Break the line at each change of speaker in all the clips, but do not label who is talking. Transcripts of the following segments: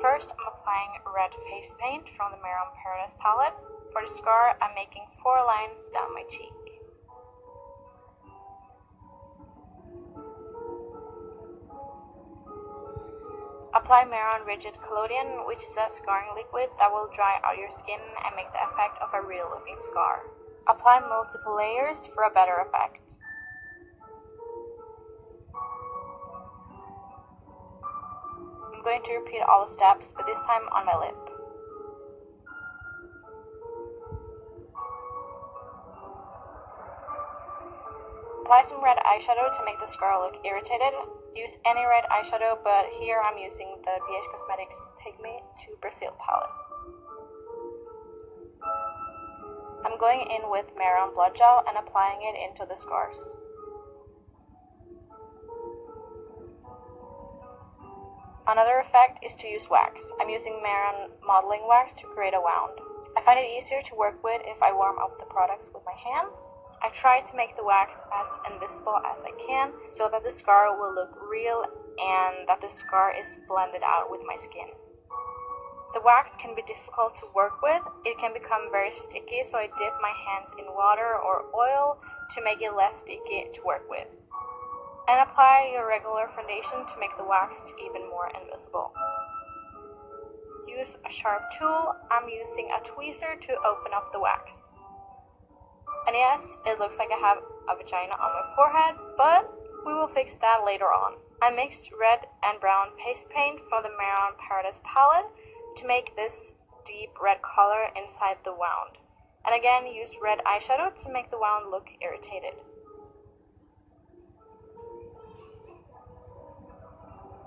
First, I'm applying red face paint from the Maron Paradise palette. For the scar, I'm making 4 lines down my cheek. Apply Maron Rigid Collodion, which is a scarring liquid that will dry out your skin and make the effect of a real looking scar. Apply multiple layers for a better effect. I'm going to repeat all the steps, but this time on my lip. Apply some red eyeshadow to make the scar look irritated. Use any red eyeshadow, but here I'm using the BH Cosmetics Take Me to Brazil palette. I'm going in with Maron Blood Gel and applying it into the scars. Another effect is to use wax. I'm using Maron modeling wax to create a wound. I find it easier to work with if I warm up the products with my hands. I try to make the wax as invisible as I can so that the scar will look real and that the scar is blended out with my skin. The wax can be difficult to work with. It can become very sticky, so I dip my hands in water or oil to make it less sticky to work with. And apply your regular foundation to make the wax even more invisible. Use a sharp tool. I'm using a tweezer to open up the wax. And yes, it looks like I have a vagina on my forehead, but we will fix that later on. I mixed red and brown face paint from the Maron Paradise palette to make this deep red color inside the wound. And again, use red eyeshadow to make the wound look irritated.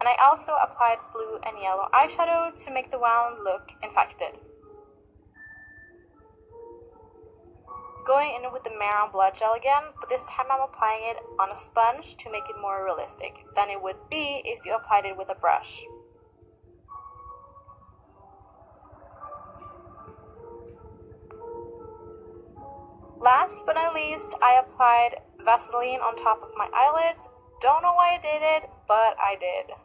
And I also applied blue and yellow eyeshadow to make the wound look infected. Going in with the Maron Blood Gel again, but this time I'm applying it on a sponge to make it more realistic than it would be if you applied it with a brush. Last but not least, I applied Vaseline on top of my eyelids. Don't know why I did it, but I did.